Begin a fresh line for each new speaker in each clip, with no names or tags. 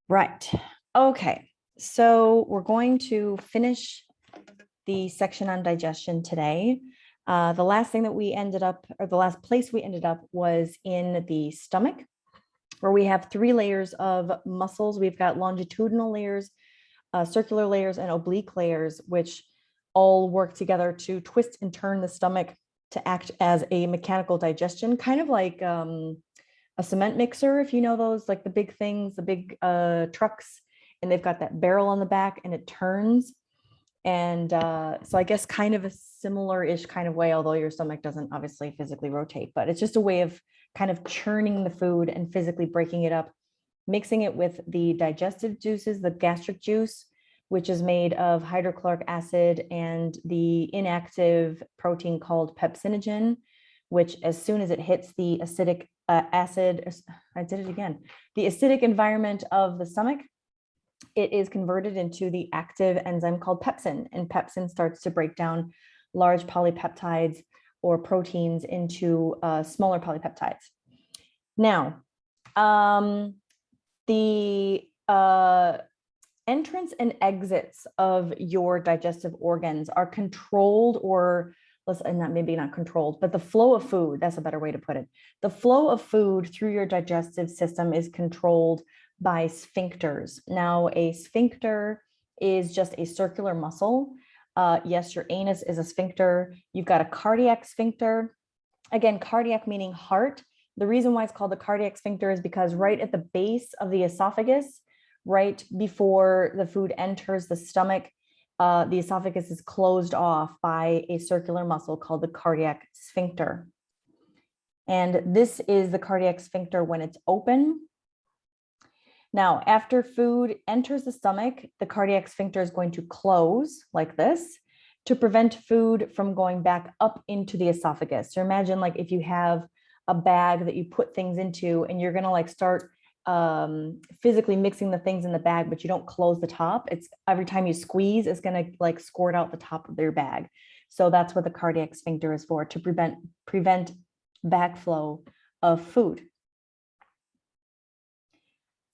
Right. Okay. So we're going to finish the section on digestion today. The last thing that we ended up, or the last place we ended up was in the stomach, where we have 3 layers of muscles. We've got longitudinal layers, circular layers, and oblique layers, which all work together to twist and turn the stomach to act as a mechanical digestion, kind of like a cement mixer, if you know those, like the big things, the big trucks, and they've got that barrel on the back and it turns. And so I guess kind of a similar-ish kind of way, although your stomach doesn't obviously physically rotate, but it's just a way of kind of churning the food and physically breaking it up, mixing it with the digestive juices, the gastric juice, which is made of hydrochloric acid and the inactive protein called pepsinogen, which as soon as it hits the acidic I did it again, the acidic environment of the stomach, it is converted into the active enzyme called pepsin, and pepsin starts to break down large polypeptides or proteins into smaller polypeptides. Now, the entrance and exits of your digestive organs are controlled, or maybe not controlled, but the flow of food, that's a better way to put it. The flow of food through your digestive system is controlled by sphincters. Now, a sphincter is just a circular muscle. Yes, your anus is a sphincter. You've got a cardiac sphincter. Again, cardiac meaning heart. The reason why it's called the cardiac sphincter is because right at the base of the esophagus, right before the food enters the stomach, the esophagus is closed off by a circular muscle called the cardiac sphincter. And this is the cardiac sphincter when it's open. Now, after food enters the stomach, the cardiac sphincter is going to close like this to prevent food from going back up into the esophagus. So imagine like if you have a bag that you put things into and you're going to like start physically mixing the things in the bag, but you don't close the top. It's every time you squeeze, it's going to like squirt out the top of your bag. So that's what the cardiac sphincter is for, to prevent backflow of food.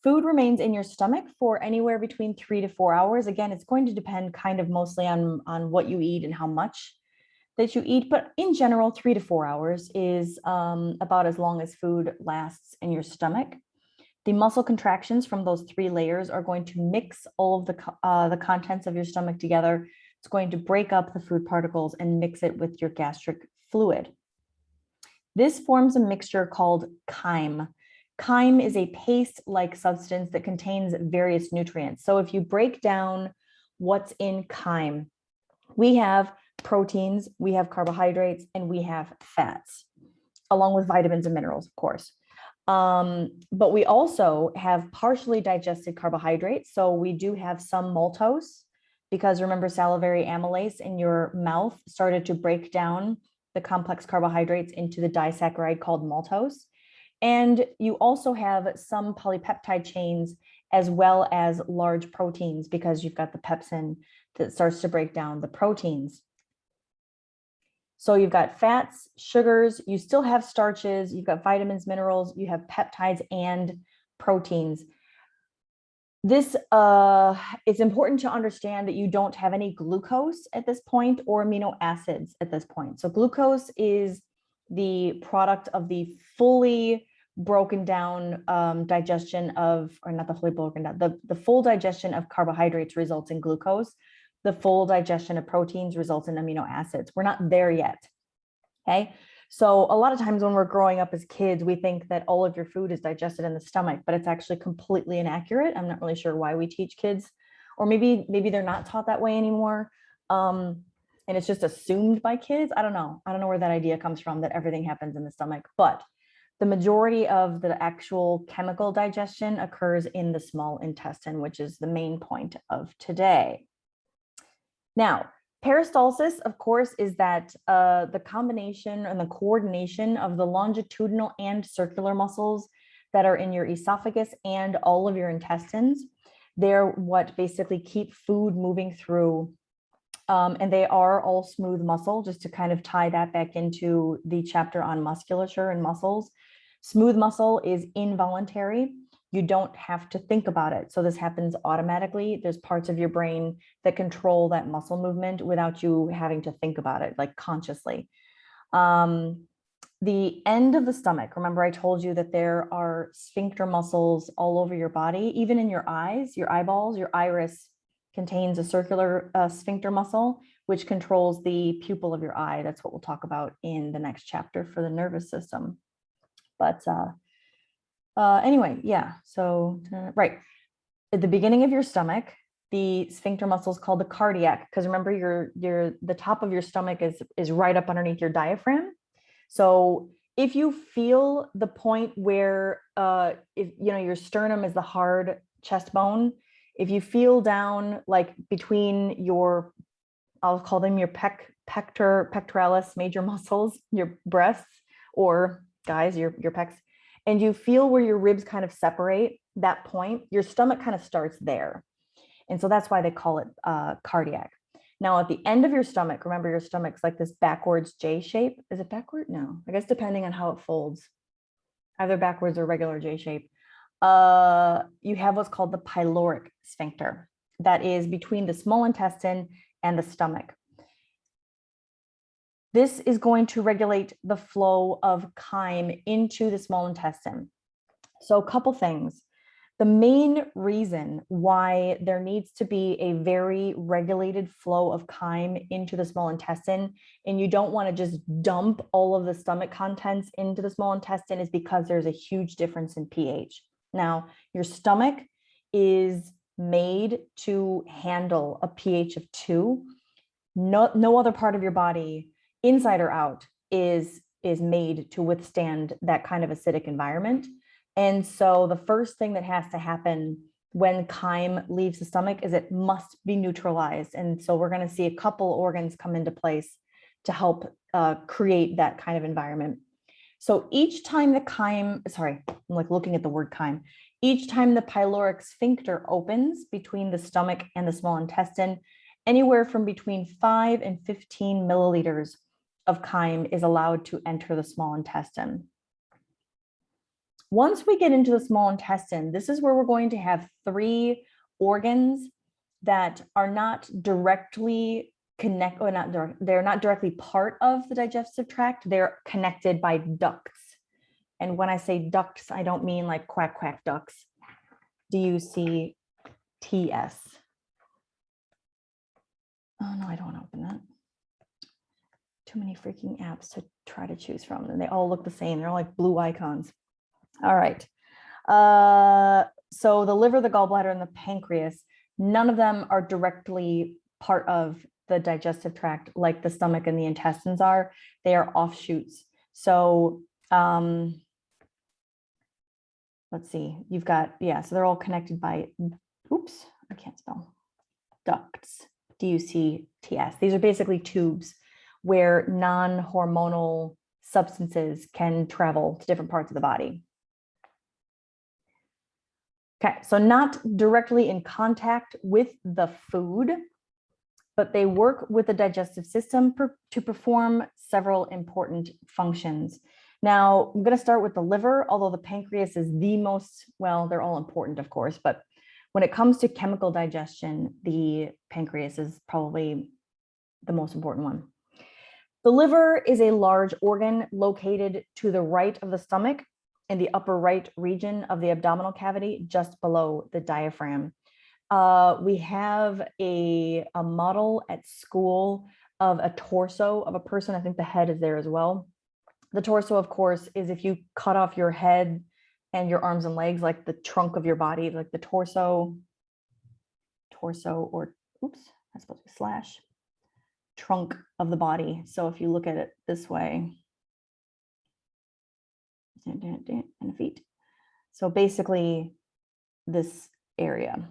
Food remains in your stomach for anywhere between 3 to 4 hours. Again, it's going to depend kind of mostly on what you eat and how much that you eat, but in general, 3 to 4 hours is about as long as food lasts in your stomach. The muscle contractions from those 3 layers are going to mix all of the contents of your stomach together. It's going to break up the food particles and mix it with your gastric fluid. This forms a mixture called chyme. Chyme is a paste-like substance that contains various nutrients. So if you break down what's in chyme, we have proteins, we have carbohydrates, and we have fats, along with vitamins and minerals, of course. But we also have partially digested carbohydrates. So we do have some maltose, because remember, salivary amylase in your mouth started to break down the complex carbohydrates into the disaccharide called maltose. And you also have some polypeptide chains as well as large proteins, because you've got the pepsin that starts to break down the proteins. So you've got fats, sugars, you still have starches, you've got vitamins, minerals, you have peptides and proteins. This it's important to understand that you don't have any glucose at this point or amino acids at this point. So glucose is the product of the fully broken down digestion of, or not the fully broken down, the full digestion of carbohydrates results in glucose. The full digestion of proteins results in amino acids. We're not there yet. Okay. So a lot of times when we're growing up as kids, we think that all of your food is digested in the stomach, but it's actually completely inaccurate. I'm not really sure why we teach kids, or maybe they're not taught that way anymore. And it's just assumed by kids. I don't know where that idea comes from, that everything happens in the stomach, but the majority of the actual chemical digestion occurs in the small intestine, which is the main point of today. Now, peristalsis, of course, is that the combination and the coordination of the longitudinal and circular muscles that are in your esophagus and all of your intestines. They're what basically keep food moving through. And they are all smooth muscle, just to kind of tie that back into the chapter on musculature and muscles. Smooth muscle is involuntary. you don't have to think about it. So this happens automatically. There's parts of your brain that control that muscle movement without you having to think about it, like consciously. The end of the stomach, remember I told you that there are sphincter muscles all over your body, even in your eyes, your eyeballs, your iris contains a circular sphincter muscle, which controls the pupil of your eye. That's what we'll talk about in the next chapter for the nervous system. But anyway, yeah, so right at the beginning of your stomach, the sphincter muscle is called the cardiac, because remember the top of your stomach is right up underneath your diaphragm. So if you feel the point where if your sternum is the hard chest bone, if you feel down like between your, I'll call them your pectoralis major muscles, your breasts, or guys, your pecs, and you feel where your ribs kind of separate, that point, your stomach kind of starts there. And so that's why they call it cardiac. Now, at the end of your stomach, remember your stomach's like this backwards J shape. Is it backward? No, I guess depending on how it folds, either backwards or regular J shape. You have what's called the pyloric sphincter. That is between the small intestine and the stomach. This is going to regulate the flow of chyme into the small intestine. So a couple things. The main reason why there needs to be a very regulated flow of chyme into the small intestine, and you don't want to just dump all of the stomach contents into the small intestine, is because there's a huge difference in pH. Now, your stomach is made to handle a pH of 2. No other part of your body, inside or out, is made to withstand that kind of acidic environment. And so the first thing that has to happen when chyme leaves the stomach is it must be neutralized. And so we're going to see a couple organs come into place to help create that kind of environment. So each time the chyme, sorry, I'm like looking at the word chyme, each time the pyloric sphincter opens between the stomach and the small intestine, anywhere from between 5 and 15 milliliters of chyme is allowed to enter the small intestine. Once we get into the small intestine, this is where we're going to have 3 organs that are not directly they're not directly part of the digestive tract. They're connected by ducts. And when I say ducts, I don't mean like quack, quack ducks. DUCTS. Oh no, I don't want to open that. Too many freaking apps to try to choose from. And they all look the same. They're all like blue icons. All right. So the liver, the gallbladder, and the pancreas, none of them are directly part of the digestive tract like the stomach and the intestines are. They are offshoots. So let's see, you've got, so they're all connected by, oops, I can't spell, ducts, DUCTS. These are basically tubes where non-hormonal substances can travel to different parts of the body. Okay, so not directly in contact with the food, but they work with the digestive system to perform several important functions. Now, I'm going to start with the liver, although the pancreas is the most, well, they're all important, of course, but when it comes to chemical digestion, the pancreas is probably the most important one. The liver is a large organ located to the right of the stomach in the upper right region of the abdominal cavity, just below the diaphragm. We have a model at school of a torso of a person. I think the head is there as well. The torso, of course, is if you cut off your head and your arms and legs, like the trunk of your body, like the torso, or, oops, that's supposed to be slash, trunk of the body. So if you look at it this way, and the feet. So basically this area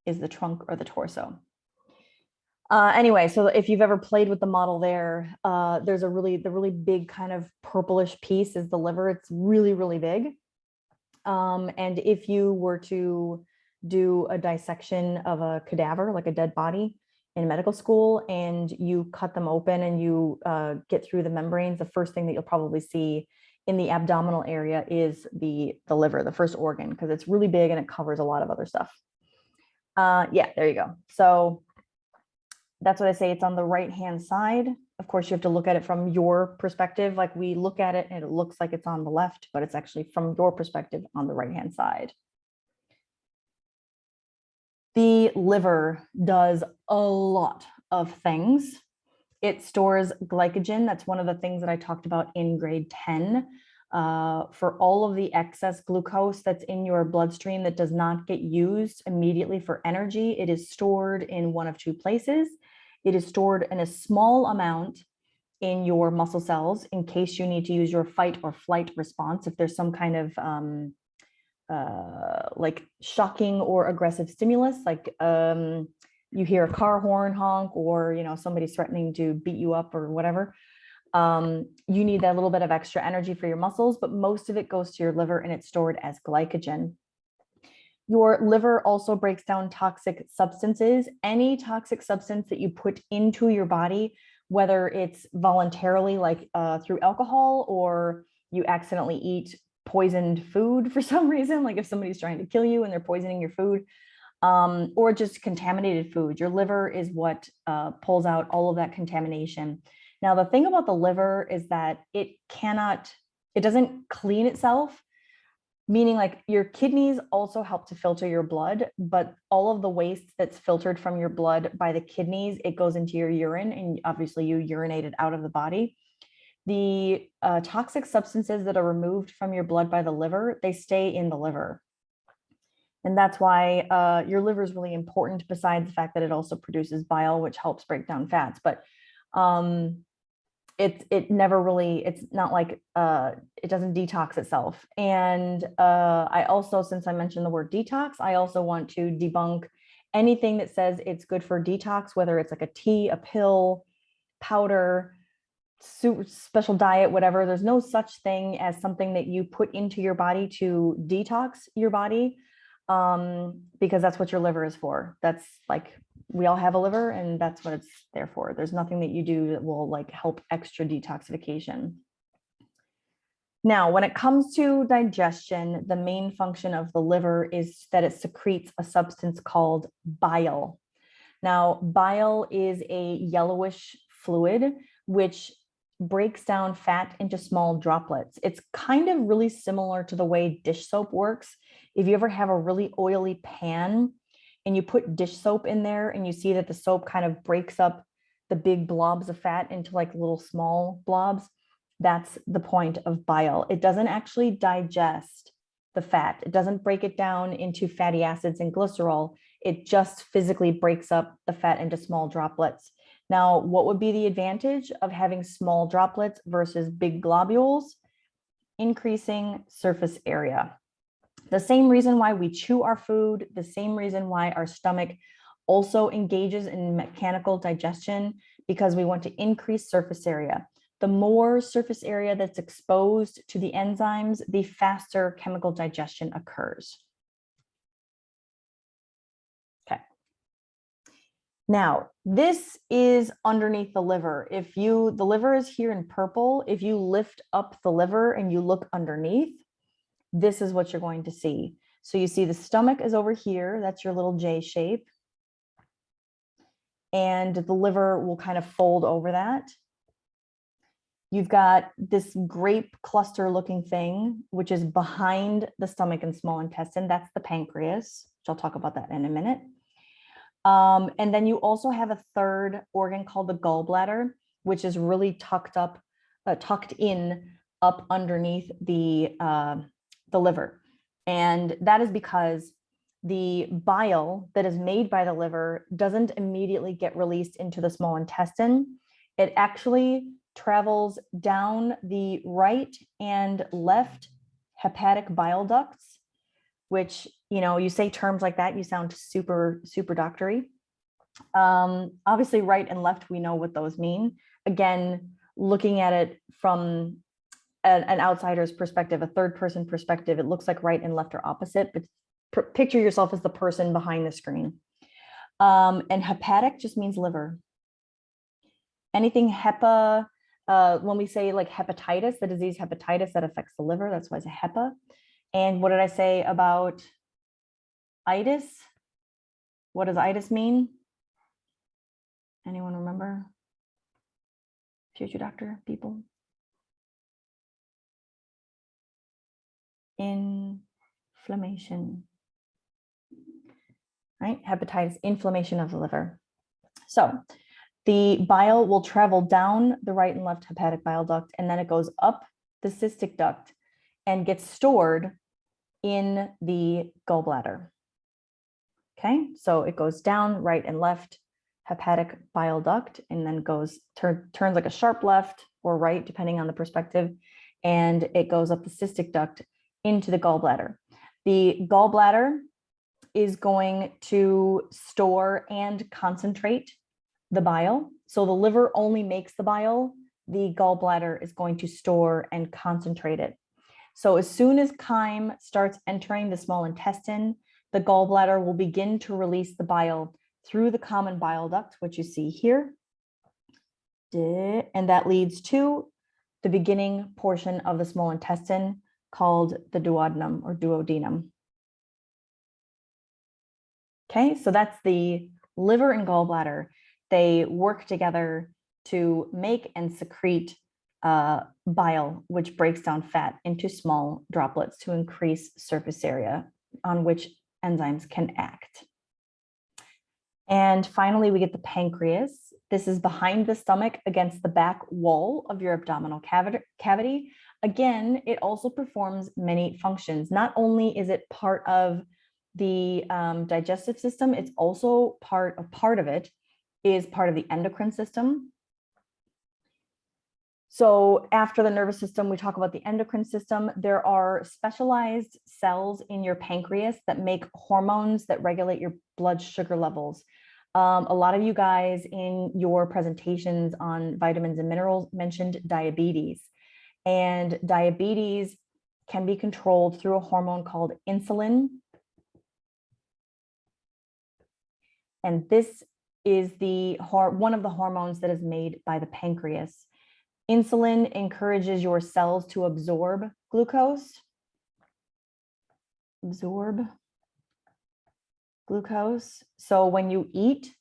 is the trunk or the torso. Anyway, so if you've ever played with the model there, there's the really big kind of purplish piece is the liver. It's really, really big. And if you were to do a dissection of a cadaver, like a dead body in medical school, and you cut them open and you get through the membranes, the first thing that you'll probably see in the abdominal area is the liver, the first organ, because it's really big and it covers a lot of other stuff. Yeah, there you go. So that's what I say. It's on the right-hand side. Of course, you have to look at it from your perspective. Like we look at it and it looks like it's on the left, but it's actually from your perspective on the right-hand side. The liver does a lot of things. It stores glycogen. That's one of the things that I talked about in grade 10. For all of the excess glucose that's in your bloodstream that does not get used immediately for energy, it is stored in one of two places. It is stored in a small amount in your muscle cells in case you need to use your fight or flight response. If there's some kind of like shocking or aggressive stimulus, like you hear a car horn honk, or somebody's threatening to beat you up or whatever, you need that little bit of extra energy for your muscles, but most of it goes to your liver and it's stored as glycogen. Your liver also breaks down toxic substances. Any toxic substance that you put into your body, whether it's voluntarily, like through alcohol, or you accidentally eat poisoned food for some reason, like if somebody's trying to kill you and they're poisoning your food, or just contaminated food. Your liver is what pulls out all of that contamination. Now, the thing about the liver is that it doesn't clean itself, meaning like your kidneys also help to filter your blood, but all of the waste that's filtered from your blood by the kidneys, it goes into your urine, and obviously you urinate it out of the body. The toxic substances that are removed from your blood by the liver, they stay in the liver. And that's why your liver is really important, besides the fact that it also produces bile, which helps break down fats. But it never really, it's not like it doesn't detox itself. And I also, since I mentioned the word detox, I also want to debunk anything that says it's good for detox, whether it's like a tea, a pill, powder, special diet, whatever. There's no such thing as something that you put into your body to detox your body, because that's what your liver is for. That's like, we all have a liver and that's what it's there for. There's nothing that you do that will like help extra detoxification. Now, when it comes to digestion, the main function of the liver is that it secretes a substance called bile. Now, bile is a yellowish fluid which breaks down fat into small droplets. It's kind of really similar to the way dish soap works. If you ever have a really oily pan and you put dish soap in there and you see that the soap kind of breaks up the big blobs of fat into like little small blobs, that's the point of bile. It doesn't actually digest the fat. It doesn't break it down into fatty acids and glycerol. It just physically breaks up the fat into small droplets. Now, what would be the advantage of having small droplets versus big globules? Increasing surface area. The same reason why we chew our food, the same reason why our stomach also engages in mechanical digestion, because we want to increase surface area. The more surface area that's exposed to the enzymes, the faster chemical digestion occurs. Okay. Now, this is underneath the liver. The liver is here in purple. If you lift up the liver and you look underneath, this is what you're going to see. So you see the stomach is over here. That's your little J shape. And the liver will kind of fold over that. You've got this grape cluster looking thing, which is behind the stomach and small intestine. That's the pancreas, which I'll talk about that in a minute. And then you also have a third organ called the gallbladder, which is really tucked in up underneath the liver. And that is because the bile that is made by the liver doesn't immediately get released into the small intestine. It actually travels down the right and left hepatic bile ducts, which, you say terms like that, you sound super doctory. Obviously, right and left, we know what those mean. Again, looking at it from an outsider's perspective, a third person perspective, it looks like right and left are opposite, but picture yourself as the person behind the screen. And hepatic just means liver. Anything hepa, when we say like hepatitis, the disease hepatitis that affects the liver, that's why it's a HEPA. And what did I say about itis? What does itis mean? Anyone remember? Future doctor people. Inflammation. Right? Hepatitis, inflammation of the liver. So the bile will travel down the right and left hepatic bile duct, and then it goes up the cystic duct and gets stored in the gallbladder. Okay, so it goes down right and left hepatic bile duct, and then goes turns like a sharp left or right, depending on the perspective, and it goes up the cystic duct into the gallbladder. The gallbladder is going to store and concentrate the bile. So the liver only makes the bile. The gallbladder is going to store and concentrate it. So as soon as chyme starts entering the small intestine, the gallbladder will begin to release the bile through the common bile duct, which you see here. And that leads to the beginning portion of the small intestine called the duodenum or duodenum. Okay, so that's the liver and gallbladder. They work together to make and secrete bile, which breaks down fat into small droplets to increase surface area on which enzymes can act. And finally, we get the pancreas. This is behind the stomach against the back wall of your abdominal cavity. Again, it also performs many functions. Not only is it part of the digestive system, it's also part of it is part of the endocrine system. So after the nervous system, we talk about the endocrine system. There are specialized cells in your pancreas that make hormones that regulate your blood sugar levels. A lot of you guys in your presentations on vitamins and minerals mentioned diabetes. And diabetes can be controlled through a hormone called insulin. And this is one of the hormones that is made by the pancreas. Insulin encourages your cells to absorb glucose. So when you eat,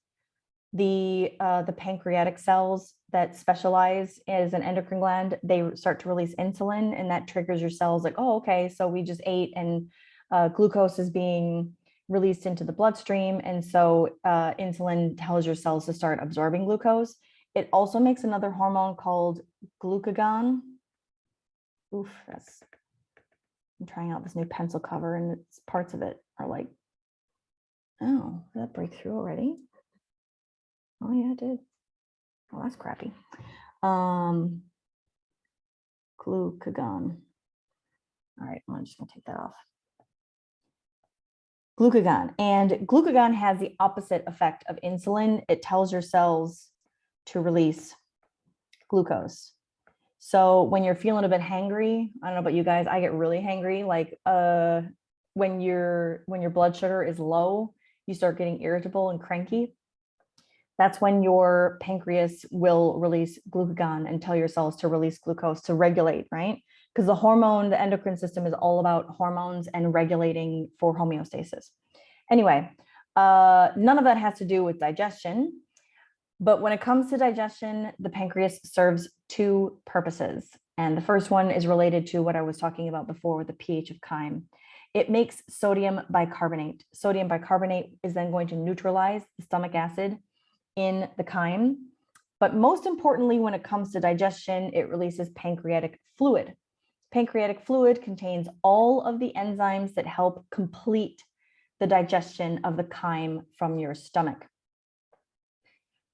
the pancreatic cells that specialize as an endocrine gland, they start to release insulin, and that triggers your cells like, oh, okay, so we just ate and glucose is being released into the bloodstream. And so insulin tells your cells to start absorbing glucose. It also makes another hormone called glucagon. Oof, I'm trying out this new pencil cover and parts of it are like, oh, did that break through already? Oh yeah, it did. Oh, that's crappy. Glucagon. All right, I'm just gonna take that off. Glucagon. And glucagon has the opposite effect of insulin. It tells your cells to release glucose. So when you're feeling a bit hangry, I don't know about you guys, I get really hangry. Like when your blood sugar is low, you start getting irritable and cranky. That's when your pancreas will release glucagon and tell your cells to release glucose to regulate, right? Because the endocrine system is all about hormones and regulating for homeostasis. Anyway, none of that has to do with digestion. But when it comes to digestion, the pancreas serves two purposes. And the first one is related to what I was talking about before with the pH of chyme. It makes sodium bicarbonate. Sodium bicarbonate is then going to neutralize the stomach acid in the chyme. But most importantly, when it comes to digestion, it releases pancreatic fluid. Pancreatic fluid contains all of the enzymes that help complete the digestion of the chyme from your stomach.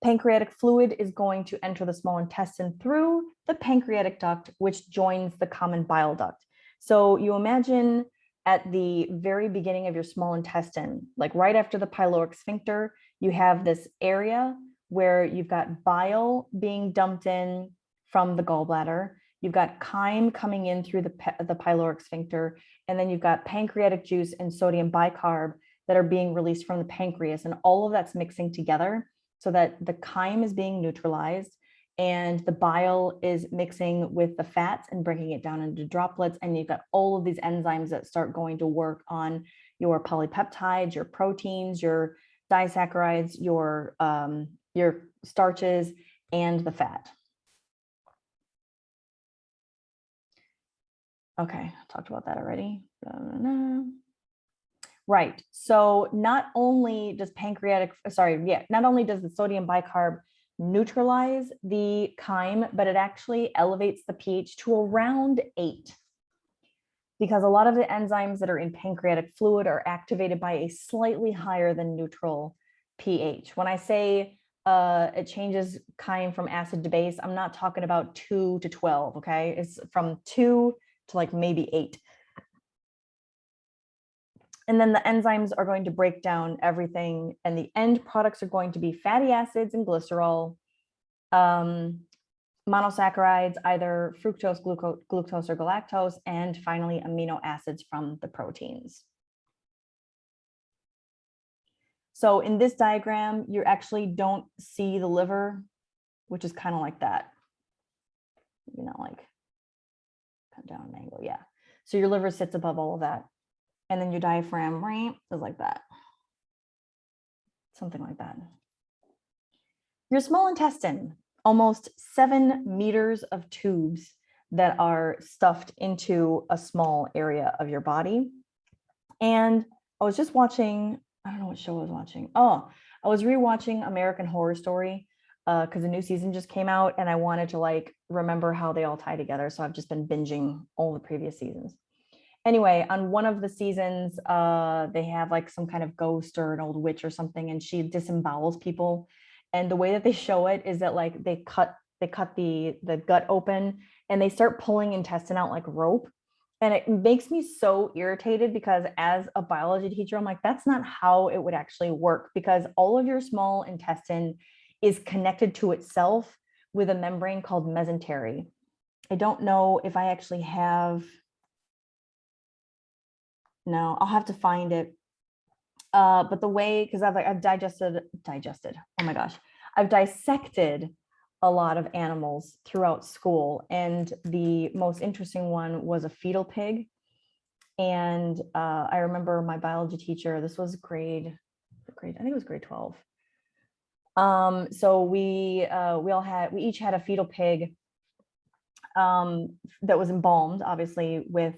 Pancreatic fluid is going to enter the small intestine through the pancreatic duct, which joins the common bile duct. So you imagine at the very beginning of your small intestine, like right after the pyloric sphincter, you have this area where you've got bile being dumped in from the gallbladder. You've got chyme coming in through the pyloric sphincter, and then you've got pancreatic juice and sodium bicarb that are being released from the pancreas, and all of that's mixing together so that the chyme is being neutralized and the bile is mixing with the fats and breaking it down into droplets. And you've got all of these enzymes that start going to work on your polypeptides, your proteins, your disaccharides, your starches, and the fat. Okay, talked about that already. Right. So not only does not only does the sodium bicarb neutralize the chyme, but it actually elevates the pH to around 8. Because a lot of the enzymes that are in pancreatic fluid are activated by a slightly higher than neutral pH. When I say it changes chyme from acid to base, I'm not talking about 2 to 12, okay? It's from 2 to like maybe 8. And then the enzymes are going to break down everything, and the end products are going to be fatty acids and glycerol, monosaccharides, either fructose, glucose, or galactose, and finally amino acids from the proteins. So in this diagram, you actually don't see the liver, which is kind of like that. You know, like come down an angle, yeah. So your liver sits above all of that. And then your diaphragm is like that. Something like that. Your small intestine, almost 7 meters of tubes that are stuffed into a small area of your body. And I was just watching, I don't know what show I was watching. Oh, I was rewatching American Horror Story because a new season just came out and I wanted to like remember how they all tie together. So I've just been binging all the previous seasons. Anyway, on one of the seasons, they have like some kind of ghost or an old witch or something, and she disembowels people. And the way that they show it is that like they cut the gut open and they start pulling intestine out like rope. And it makes me so irritated because as a biology teacher, I'm like, that's not how it would actually work, because all of your small intestine is connected to itself with a membrane called mesentery. I don't know if I actually have. No, I'll have to find it. But the way, because I've digested, oh my gosh, I've dissected a lot of animals throughout school. And the most interesting one was a fetal pig. And I remember my biology teacher, this was I think it was grade 12. So we each had a fetal pig that was embalmed, obviously, with